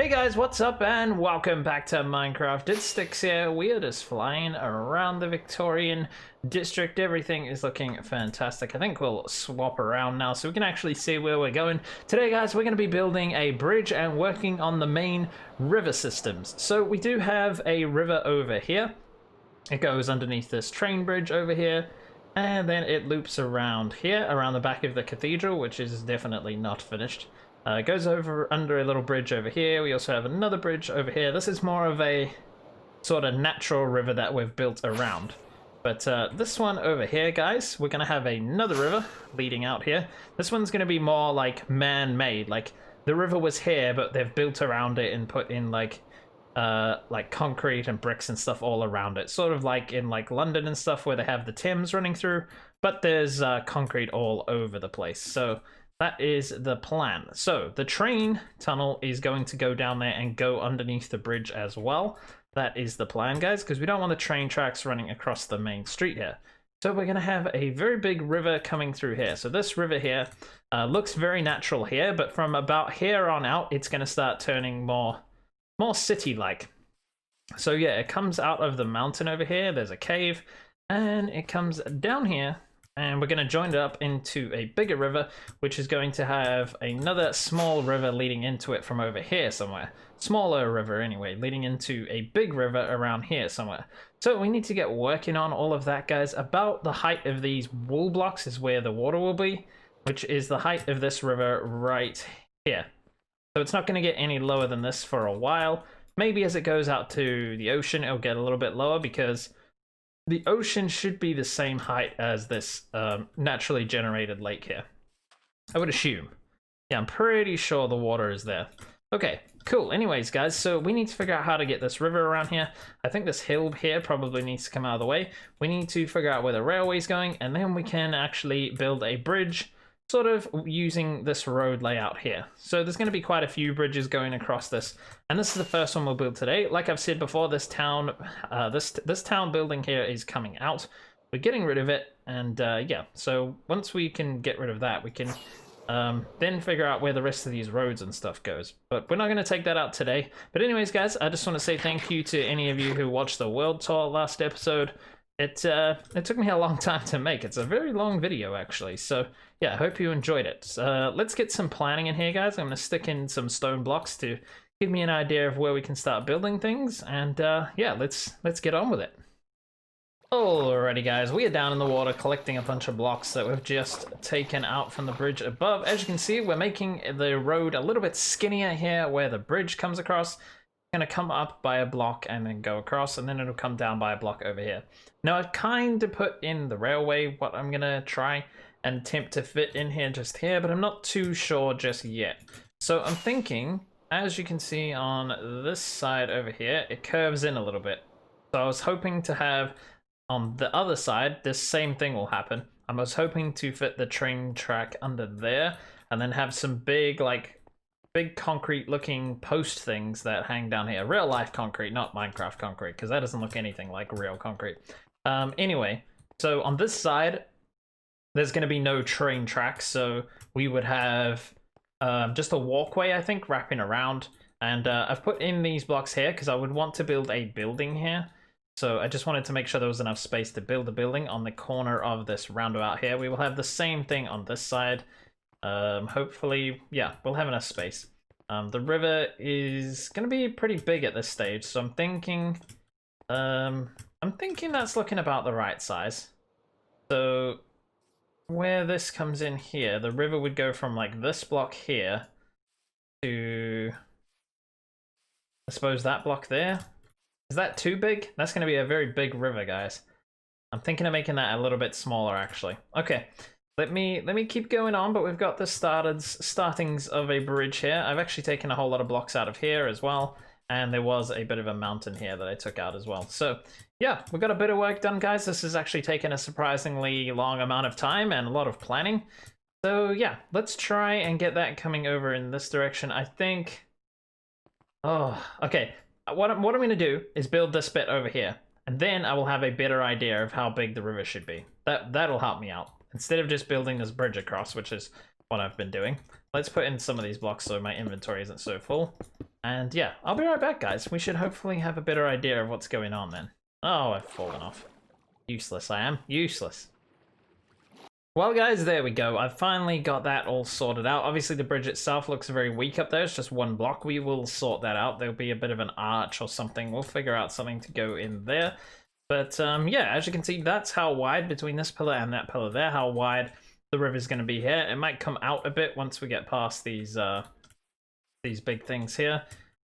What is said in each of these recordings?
Hey guys, what's up and welcome back to Minecraft. It's Stickz here. We are just flying around the Victorian district. Everything is looking fantastic. I think we'll swap around now so we can actually see where we're going. Today guys, we're going to be building a bridge and working on the main river systems. So we do have a river over here. It goes underneath this train bridge over here. And then it loops around here, around the back of the cathedral, which is definitely not finished. It goes over under a little bridge over here. We also have another bridge over here. This is more of a sort of natural river that we've built around. But this one over here, guys, we're going to have another river leading out here. This one's going to be more like man-made. Like the river was here, but they've built around it and put in like concrete and bricks and stuff all around it. Sort of like in like London and stuff where they have the Thames running through, but there's concrete all over the place. So that is the plan. So the train tunnel is going to go down there and go underneath the bridge as well. That is the plan, guys, because we don't want the train tracks running across the main street here. So we're going to have a very big river coming through here. So this river here looks very natural here, but from about here on out, it's going to start turning more city-like. So yeah, it comes out of the mountain over here. There's a cave, and it comes down here. And we're going to join it up into a bigger river, which is going to have another small river leading into it from over here somewhere. Smaller river anyway, leading into a big river around here somewhere. So we need to get working on all of that, guys. About the height of these wall blocks is where the water will be, which is the height of this river right here. So it's not going to get any lower than this for a while. Maybe as it goes out to the ocean, it'll get a little bit lower because the ocean should be the same height as this naturally generated lake here. I would assume. Yeah, I'm pretty sure the water is there. Okay, cool. Anyways, guys, so we need to figure out how to get this river around here. I think this hill here probably needs to come out of the way. We need to figure out where the railway's going, and then we can actually build a bridge sort of using this road layout here. So there's going to be quite a few bridges going across this, and this is the first one we'll build today. Like I've said before, this town this town building here is coming out. We're getting rid of it, and yeah, so once we can get rid of that, we can then figure out where the rest of these roads and stuff goes. But we're not going to take that out today. But anyways, guys, I just want to say thank you to any of you who watched the world tour last episode. It took me a long time to make. It's a very long video, actually. So, yeah, I hope you enjoyed it. Let's get some planning in here, guys. I'm going to stick in some stone blocks to give me an idea of where we can start building things. And, yeah, let's get on with it. Alrighty, guys. We are down in the water collecting a bunch of blocks that we've just taken out from the bridge above. As you can see, we're making the road a little bit skinnier here where the bridge comes across. Going to come up by a block and then go across, and then it'll come down by a block over here. Now I've kind of put in the railway, what I'm going to try and attempt to fit in here just here, but I'm not too sure just yet. So I'm thinking, as you can see on this side over here, it curves in a little bit. So I was hoping to have on the other side, this same thing will happen. I was hoping to fit the train track under there and then have some big concrete looking post things that hang down here. Real life concrete, not Minecraft concrete, because that doesn't look anything like real concrete. Anyway, so on this side, there's going to be no train tracks, so we would have just a walkway, I think, wrapping around. And I've put in these blocks here because I would want to build a building here. So I just wanted to make sure there was enough space to build a building on the corner of this roundabout here. We will have the same thing on this side. Hopefully, yeah, we'll have enough space. The river is going to be pretty big at this stage, so I'm thinking that's looking about the right size. So where this comes in here, the river would go from like this block here to, I suppose, that block there. Is that too big? That's going to be a very big river, guys. I'm thinking of making that a little bit smaller, actually. Okay. Let me keep going on, but we've got the startings of a bridge here. I've actually taken a whole lot of blocks out of here as well, and there was a bit of a mountain here that I took out as well. So yeah, we've got a bit of work done, guys. This has actually taken a surprisingly long amount of time and a lot of planning. So yeah, let's try and get that coming over in this direction. I think, oh, okay. What I'm going to do is build this bit over here, and then I will have a better idea of how big the river should be. That'll help me out. Instead of just building this bridge across, which is what I've been doing, let's put in some of these blocks so my inventory isn't so full. And yeah, I'll be right back, guys. We should hopefully have a better idea of what's going on then. Oh, I've fallen off. Useless, I am. Useless. Well, guys, there we go. I've finally got that all sorted out. Obviously, the bridge itself looks very weak up there. It's just one block. We will sort that out. There'll be a bit of an arch or something. We'll figure out something to go in there. But yeah, as you can see, that's how wide between this pillar and that pillar there, how wide the river's going to be here. It might come out a bit once we get past these big things here.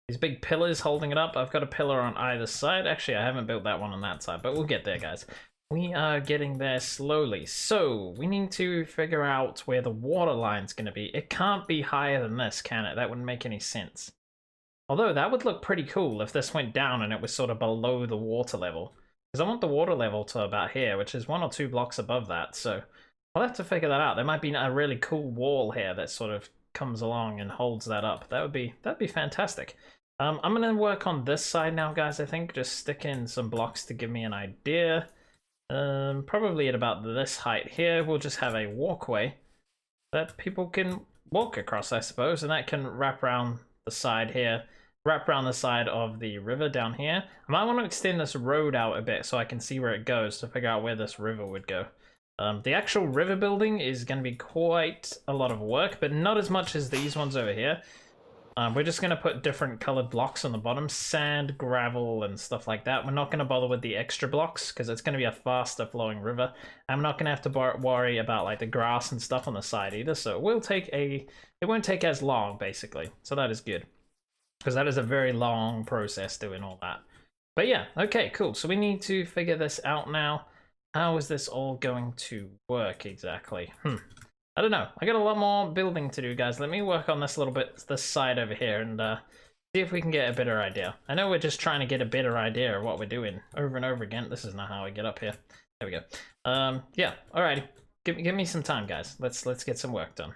These big pillars holding it up. I've got a pillar on either side. Actually, I haven't built that one on that side, but we'll get there, guys. We are getting there slowly. So we need to figure out where the water line's going to be. It can't be higher than this, can it? That wouldn't make any sense. Although that would look pretty cool if this went down and it was sort of below the water level. Because I want the water level to about here, which is 1 or 2 blocks above that. So I'll have to figure that out. There might be a really cool wall here that sort of comes along and holds that up. That'd be fantastic. I'm going to work on this side now, guys, I think. Just stick in some blocks to give me an idea. Probably at about this height here, we'll just have a walkway that people can walk across, I suppose, and that can wrap around the side here, wrap around the side of the river down here. I might want to extend this road out a bit so I can see where it goes to figure out where this river would go. The actual river building is going to be quite a lot of work, but not as much as these ones over here. We're just going to put different colored blocks on the bottom, sand, gravel, and stuff like that. We're not going to bother with the extra blocks because it's going to be a faster flowing river. I'm not going to have to worry about like the grass and stuff on the side either, so it won't take as long basically. So that is good because that is a very long process doing all that. But yeah, okay, cool. So we need to figure this out now. How is this all going to work exactly? I don't know. I got a lot more building to do, guys. Let me work on this a little bit, this side over here, and see if we can get a better idea. I know we're just trying to get a better idea of what we're doing over and over again. This is not how I get up here. There we go. Yeah, alrighty. Give me some time, guys. Let's get some work done.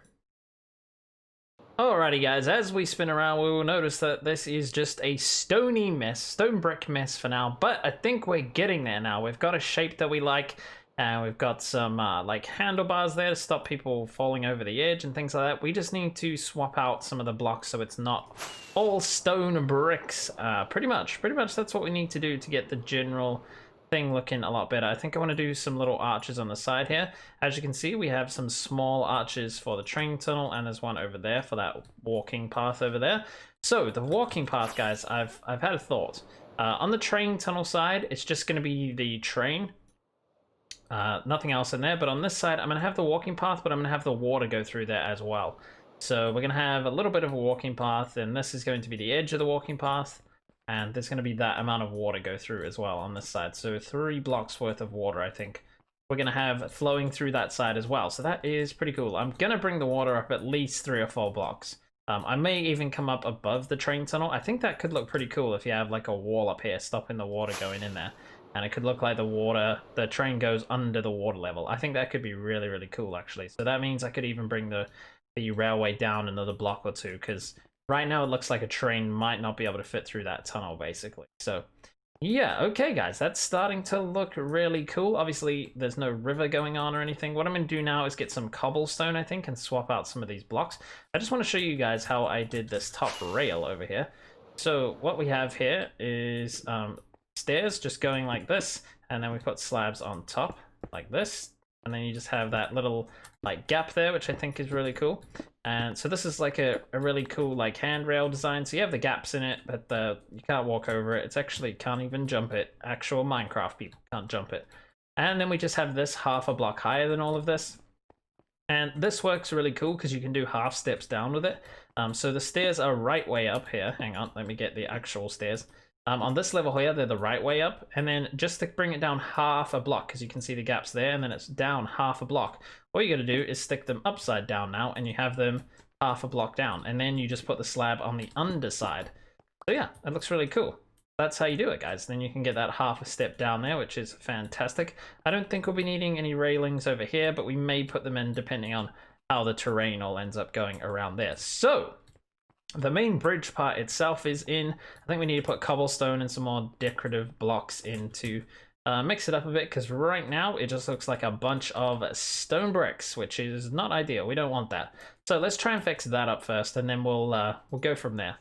Alrighty, guys. As we spin around, we will notice that this is just a stony mess, stone brick mess for now. But I think we're getting there now. We've got a shape that we like. And we've got some like handlebars there to stop people falling over the edge and things like that. We just need to swap out some of the blocks so it's not all stone bricks. Pretty much that's what we need to do to get the general thing looking a lot better. I think I want to do some little arches on the side here. As you can see, we have some small arches for the train tunnel, and there's one over there for that walking path over there. So the walking path, guys, I've had a thought. On the train tunnel side, it's just going to be the train. Nothing else in there, but on this side I'm going to have the walking path, but I'm going to have the water go through there as well. So we're going to have a little bit of a walking path, and this is going to be the edge of the walking path, and there's going to be that amount of water go through as well on this side. So 3 blocks worth of water, I think we're going to have flowing through that side as well. So that is pretty cool. I'm going to bring the water up at least 3 or 4 blocks. I may even come up above the train tunnel. I think that could look pretty cool if you have like a wall up here stopping the water going in there. And it could look like the train goes under the water level. I think that could be really, really cool, actually. So that means I could even bring the railway down another block or 2, because right now it looks like a train might not be able to fit through that tunnel, basically. So, yeah, okay, guys, that's starting to look really cool. Obviously, there's no river going on or anything. What I'm going to do now is get some cobblestone, I think, and swap out some of these blocks. I just want to show you guys how I did this top rail over here. So what we have here is stairs just going like this, and then we put slabs on top like this, and then you just have that little like gap there, which I think is really cool. And so this is like a really cool like handrail design. So you have the gaps in it, but you can't walk over it. It's actually can't even jump it. Actual Minecraft people can't jump it. And then we just have this half a block higher than all of this. And this works really cool because you can do half steps down with it. So the stairs are right way up here. Hang on, let me get the actual stairs. On this level here, they're the right way up, and then just to bring it down half a block, because you can see the gaps there, and then it's down half a block. What you got to do is stick them upside down now, and you have them half a block down, and then you just put the slab on the underside. So yeah, it looks really cool. That's how you do it, guys. Then you can get that half a step down there, which is fantastic. I don't think we'll be needing any railings over here, but we may put them in depending on how the terrain all ends up going around there. So the main bridge part itself is in. I think we need to put cobblestone and some more decorative blocks in to mix it up a bit, because right now it just looks like a bunch of stone bricks, which is not ideal. We don't want that. So let's try and fix that up first, and then we'll go from there.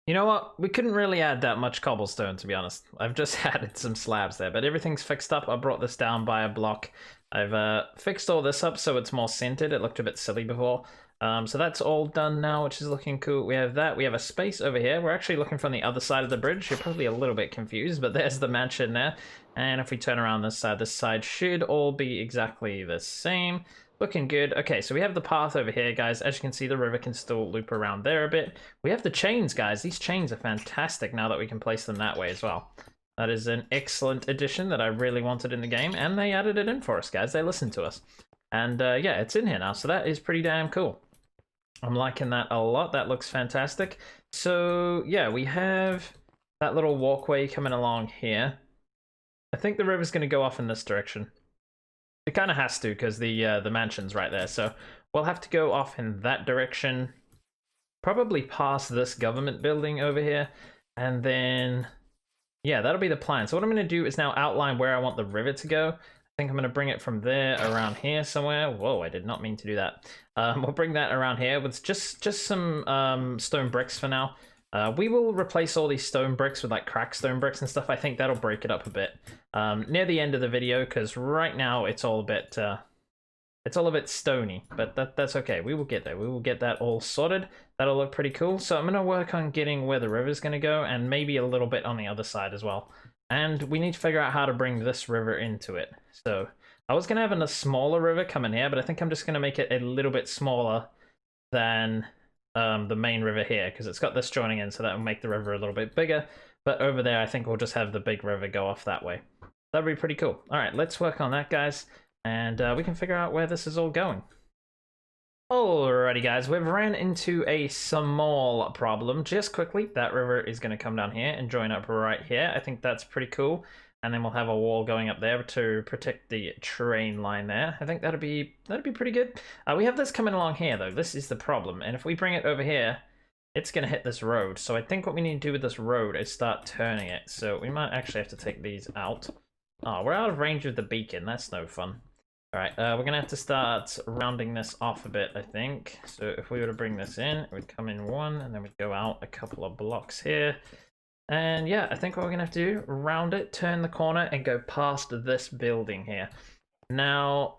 You know what? We couldn't really add that much cobblestone, to be honest. I've just added some slabs there, but everything's fixed up. I brought this down by a block. I've fixed all this up so it's more centered. It looked a bit silly before. So that's all done now, which is looking cool. We have that. We have a space over here. We're actually looking from the other side of the bridge. You're probably a little bit confused, but there's the mansion there. And if we turn around this side should all be exactly the same. Looking good. Okay, so we have the path over here, guys. As you can see, the river can still loop around there a bit. We have the chains, guys. These chains are fantastic now that we can place them that way as well. That is an excellent addition that I really wanted in the game, and they added it in for us, guys. They listened to us. And yeah, it's in here now, so that is pretty damn cool. I'm liking that a lot. That looks fantastic. So yeah, we have that little walkway coming along here. I think the river's going to go off in this direction. It kind of has to because the mansion's right there. So we'll have to go off in that direction. Probably past this government building over here. And then, yeah, that'll be the plan. So what I'm going to do is now outline where I want the river to go. I think I'm going to bring it from there around here somewhere. Whoa, I did not mean to do that. We'll bring that around here with just some stone bricks for now. We will replace all these stone bricks with like cracked stone bricks and stuff. I think that'll break it up a bit near the end of the video, because right now it's all a bit stony, but that's okay. We will get there. We will get that all sorted. That'll look pretty cool. So I'm going to work on getting where the river's going to go, and maybe a little bit on the other side as well. And we need to figure out how to bring this river into it. So I was going to have a smaller river come in here, but I think I'm just going to make it a little bit smaller than the main river here, because it's got this joining in, so that will make the river a little bit bigger. But over there, I think we'll just have the big river go off that way. That'd be pretty cool. All right, let's work on that, guys, and we can figure out where this is all going. Alrighty, guys, we've ran into a small problem. Just quickly, that river is going to come down here and join up right here. I think that's pretty cool. And then we'll have a wall going up there to protect the train line there. I think that'd be pretty good. We have this coming along here, though. This is the problem. And if we bring it over here, it's going to hit this road. So I think what we need to do with this road is start turning it. So we might actually have to take these out. Oh, we're out of range of the beacon. That's no fun. All right, we're going to have to start rounding this off a bit, I think. So if we were to bring this in, it would come in one, and then we'd go out a couple of blocks here. And yeah, I think what we're going to have to do, round it, turn the corner, and go past this building here. Now,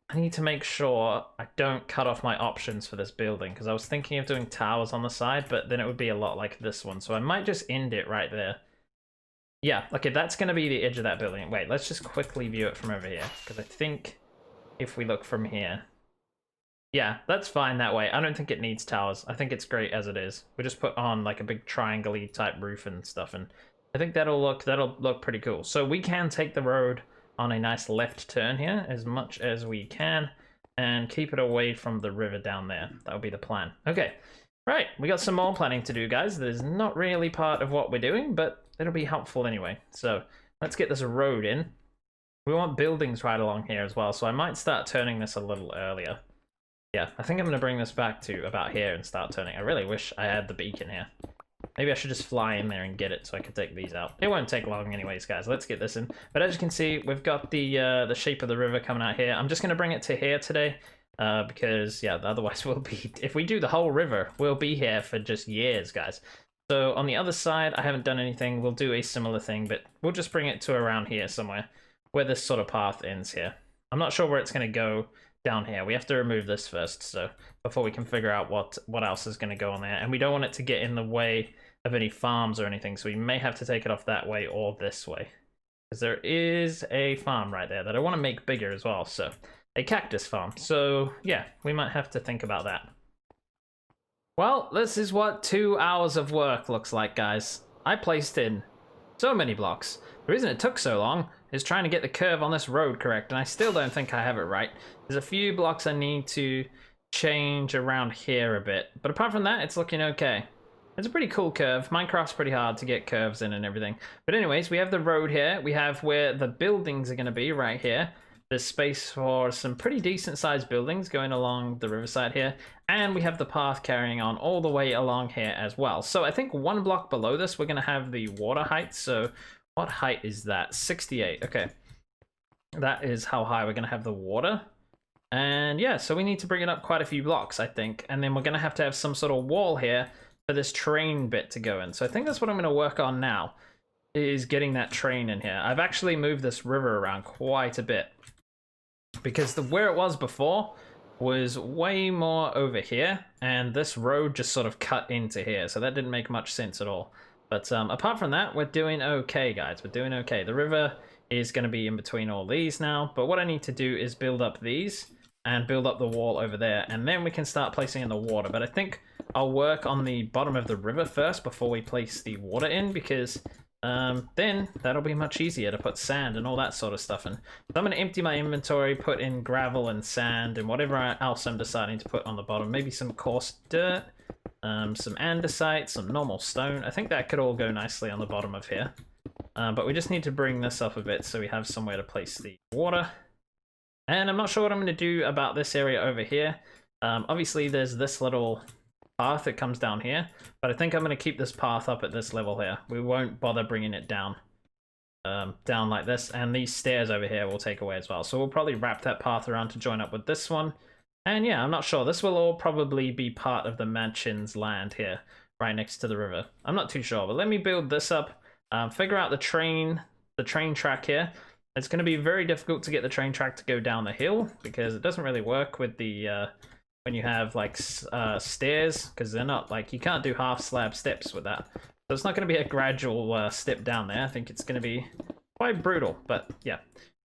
I need to make sure I don't cut off my options for this building, because I was thinking of doing towers on the side, but then it would be a lot like this one. So I might just end it right there. Yeah, okay, that's going to be the edge of that building. Wait, let's just quickly view it from over here, because I think if we look from here, yeah, that's fine that way. I don't think it needs towers. I think it's great as it is. We just put on like a big triangle-y type roof and stuff, and I think that'll look pretty cool. So we can take the road on a nice left turn here as much as we can and keep it away from the river down there. That'll be the plan. Okay, right, we got some more planning to do, guys. That is not really part of what we're doing, but it'll be helpful anyway. So let's get this road in. We want buildings right along here as well, so I might start turning this a little earlier. Yeah, I think I'm going to bring this back to about here and start turning. I really wish I had the beacon here. Maybe I should just fly in there and get it so I could take these out. It won't take long anyways, guys. Let's get this in. But as you can see, we've got the shape of the river coming out here. I'm just going to bring it to here today because, yeah, otherwise we'll be... If we do the whole river, we'll be here for just years, guys. So on the other side, I haven't done anything. We'll do a similar thing, but we'll just bring it to around here somewhere where this sort of path ends here. I'm not sure where it's going to go down here. We have to remove this first, so before we can figure out what else is going to go on there. And we don't want it to get in the way of any farms or anything, so we may have to take it off that way or this way, because there is a farm right there that I want to make bigger as well. So a cactus farm. So yeah, we might have to think about that. Well, this is what 2 hours of work looks like, guys. I placed in so many blocks. The reason it took so long is trying to get the curve on this road correct, and I still don't think I have it right. There's a few blocks I need to change around here a bit, but apart from that, it's looking okay. It's a pretty cool curve. Minecraft's pretty hard to get curves in and everything. But anyways, we have the road here. We have where the buildings are going to be right here. There's space for some pretty decent sized buildings going along the riverside here. And we have the path carrying on all the way along here as well. So I think 1 block below this, we're going to have the water height. So what height is that? 68. Okay. That is how high we're going to have the water. And yeah, so we need to bring it up quite a few blocks, I think. And then we're going to have some sort of wall here for this train bit to go in. So I think that's what I'm going to work on now, is getting that train in here. I've actually moved this river around quite a bit because where it was before was way more over here, and this road just sort of cut into here, so that didn't make much sense at all. But apart from that, we're doing okay, guys. We're doing okay. The river is going to be in between all these now, but what I need to do is build up these and build up the wall over there, and then we can start placing in the water. But I think I'll work on the bottom of the river first before we place the water in, because then that'll be much easier to put sand and all that sort of stuff in. So I'm going to empty my inventory, put in gravel and sand and whatever else I'm deciding to put on the bottom. Maybe some coarse dirt, some andesite, some normal stone. I think that could all go nicely on the bottom of here. But we just need to bring this up a bit so we have somewhere to place the water. And I'm not sure what I'm going to do about this area over here. Obviously there's this little path that comes down here, but I think I'm going to keep this path up at this level here. We won't bother bringing it down down like this, and these stairs over here we'll take away as well. So we'll probably wrap that path around to join up with this one. And yeah, I'm not sure. This will all probably be part of the mansion's land here, right next to the river. I'm not too sure, but let me build this up, figure out the train track here. It's going to be very difficult to get the train track to go down the hill because it doesn't really work with the when you have like stairs, because they're not like, you can't do half slab steps with that. So it's not going to be a gradual step down there. I think it's going to be quite brutal, but yeah.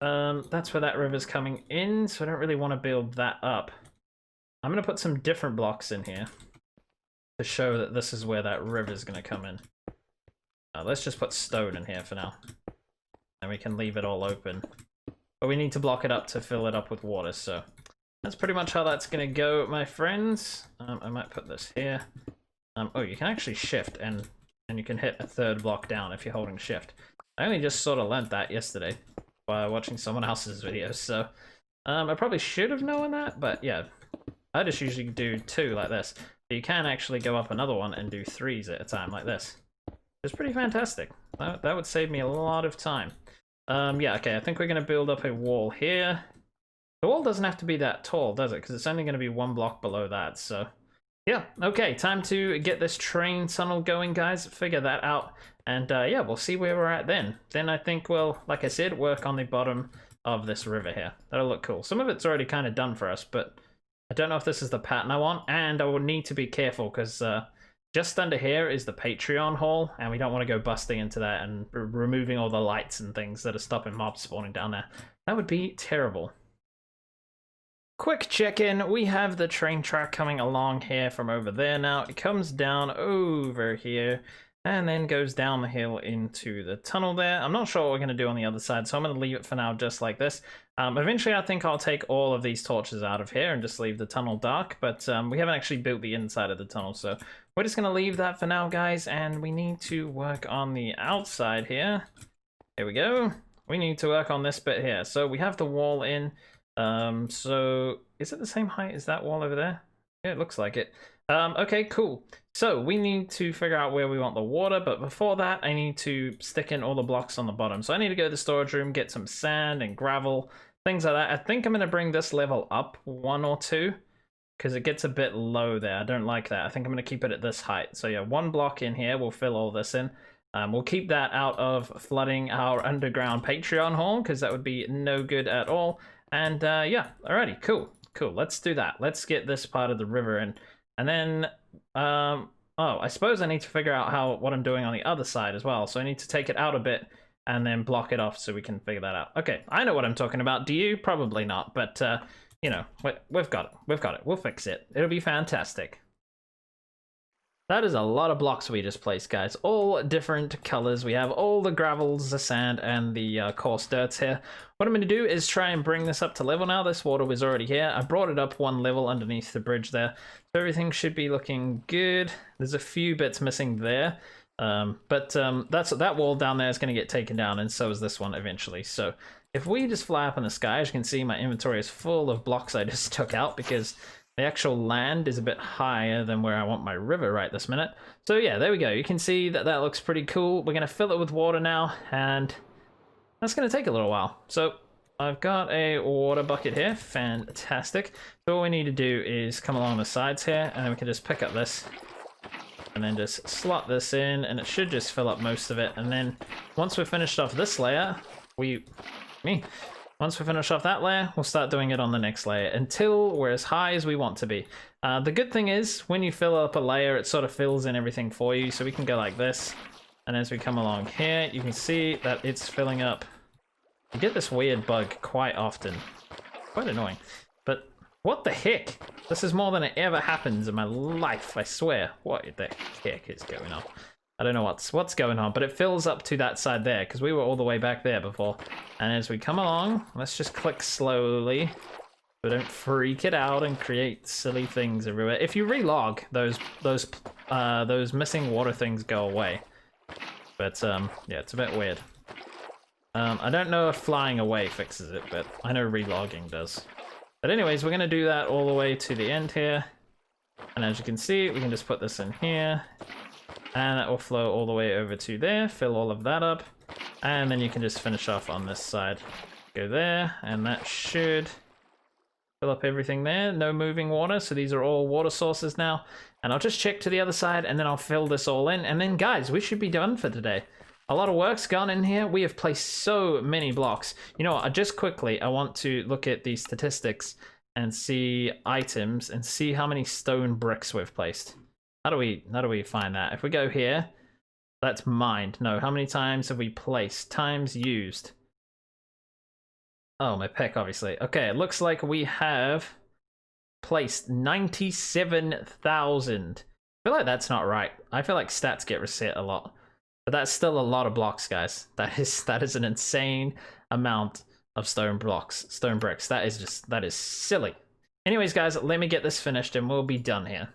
That's where that river's coming in, so I don't really want to build that up. I'm going to put some different blocks in here to show that this is where that river's going to come in. Let's just put stone in here for now, and we can leave it all open. But we need to block it up to fill it up with water, so that's pretty much how that's going to go, my friends. I might put this here. Oh, you can actually shift, and you can hit a third block down if you're holding shift. I only just sort of learnt that yesterday by watching someone else's videos, so I probably should have known that, but yeah, I just usually do 2 like this. But you can actually go up another one and do 3s at a time like this. It's pretty fantastic. That would save me a lot of time. Yeah, okay, I think we're going to build up a wall here. The wall doesn't have to be that tall, does it? Because it's only going to be 1 block below that, so yeah. Okay, time to get this train tunnel going, guys. Figure that out, and yeah, we'll see where we're at then. Then I think we'll, like I said, work on the bottom of this river here. That'll look cool. Some of it's already kind of done for us, but I don't know if this is the pattern I want, and I will need to be careful because just under here is the Patreon hall, and we don't want to go busting into that and removing all the lights and things that are stopping mobs spawning down there. That would be terrible. Quick check-in, we have the train track coming along here from over there now. It comes down over here and then goes down the hill into the tunnel there. I'm not sure what we're going to do on the other side, so I'm going to leave it for now just like this. Eventually I think I'll take all of these torches out of here and just leave the tunnel dark, but we haven't actually built the inside of the tunnel, so we're just going to leave that for now, guys, and we need to work on the outside here. Here we go. We need to work on this bit here. So we have the wall in. So is it the same height as that wall over there? Yeah, it looks like it. Okay, cool. So we need to figure out where we want the water, but before that I need to stick in all the blocks on the bottom. So I need to go to the storage room, get some sand and gravel, things like that. I think I'm going to bring this level up 1 or 2 because it gets a bit low there. I don't like that. I think I'm going to keep it at this height. So yeah, 1 block in here, we'll fill all this in. We'll keep that out of flooding our underground Patreon hall because that would be no good at all. And yeah, alrighty, cool. Let's do that. Let's get this part of the river in, and then oh, I suppose I need to figure out what I'm doing on the other side as well. So I need to take it out a bit and then block it off so we can figure that out. Okay, I know what I'm talking about. Do you? Probably not, but you know, we've got it. We'll fix it. It'll be fantastic. That is a lot of blocks we just placed, guys. All different colors. We have all the gravels, the sand, and the coarse dirts here. What I'm going to do is try and bring this up to level now. This water was already here. I brought it up 1 level underneath the bridge there. So everything should be looking good. There's a few bits missing there. But that wall down there is going to get taken down, and so is this one eventually. So if we just fly up in the sky, as you can see, my inventory is full of blocks I just took out because the actual land is a bit higher than where I want my river right this minute. So yeah, there we go. You can see that looks pretty cool. We're going to fill it with water now, and that's going to take a little while. So I've got a water bucket here. Fantastic. So all we need to do is come along the sides here, and then we can just pick up this and then just slot this in, and it should just fill up most of it. And then once we're finished off this layer, once we finish off that layer, we'll start doing it on the next layer until we're as high as we want to be. The good thing is, when you fill up a layer, it sort of fills in everything for you. So we can go like this, and as we come along here, you can see that it's filling up. You get this weird bug quite often. Quite annoying. But what the heck? This is more than it ever happens in my life, I swear. What the heck is going on? I don't know what's going on, but it fills up to that side there, because we were all the way back there before. And as we come along, let's just click slowly, so don't freak it out and create silly things everywhere. If you relog, those missing water things go away. But yeah, it's a bit weird. I don't know if flying away fixes it, but I know relogging does. But anyways, we're going to do that all the way to the end here. And as you can see, we can just put this in here. And that will flow all the way over to there, fill all of that up. And then you can just finish off on this side. Go there, and that should fill up everything there. No moving water, so these are all water sources now. And I'll just check to the other side, and then I'll fill this all in. And then, guys, we should be done for today. A lot of work's gone in here. We have placed so many blocks. You know what? Just quickly, I want to look at the statistics and see items and see how many stone bricks we've placed. How do we find that? If we go here, that's mined. No, how many times have we placed? Times used. Oh, my pick, obviously. Okay, it looks like we have placed 97,000. I feel like that's not right. I feel like stats get reset a lot. But that's still a lot of blocks, guys. That is an insane amount of stone bricks. That is silly. Anyways, guys, let me get this finished and we'll be done here.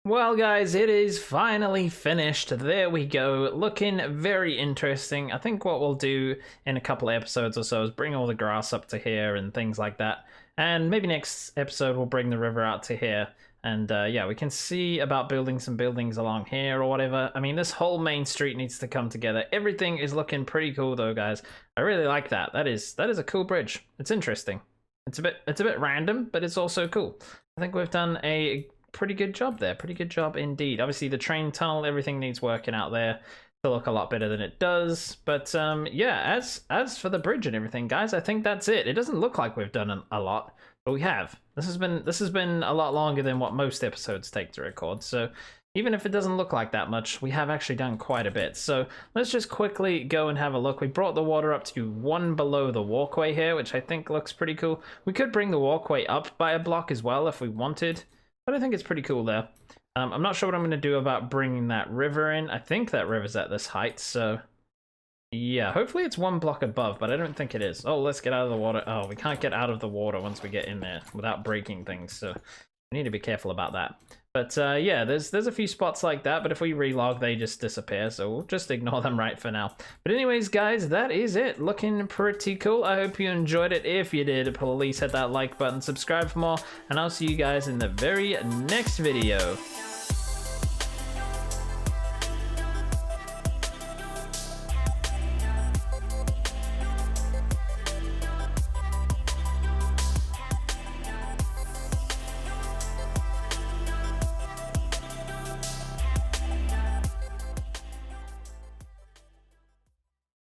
Well, guys, it is finally finished. There we go. Looking very interesting. I think what we'll do in a couple of episodes or so is bring all the grass up to here and things like that. And maybe next episode we'll bring the river out to here. And yeah, we can see about building some buildings along here or whatever. I mean, this whole main street needs to come together. Everything is looking pretty cool though, guys. I really like that. That is a cool bridge. It's interesting. It's a bit random, but it's also cool. I think we've done a pretty good job there. Pretty good job indeed. Obviously the train tunnel, everything needs working out there to look a lot better than it does. But yeah, as for the bridge and everything, guys, I think that's it. It doesn't look like we've done a lot. But we have. This has been a lot longer than what most episodes take to record. So even if it doesn't look like that much, we have actually done quite a bit. So let's just quickly go and have a look. We brought the water up to 1 below the walkway here, which I think looks pretty cool. We could bring the walkway up by a block as well if we wanted, but I think it's pretty cool there. I'm not sure what I'm going to do about bringing that river in. I think that river's at this height, so yeah, hopefully it's 1 block above, but I don't think it is. Oh, let's get out of the water. Oh, we can't get out of the water once we get in there without breaking things, so we need to be careful about that. But yeah, there's a few spots like that, but if we relog, they just disappear, so we'll just ignore them right for now. But anyways, guys, that is it. Looking pretty cool. I hope you enjoyed it. If you did, please hit that like button, subscribe for more, and I'll see you guys in the very next video.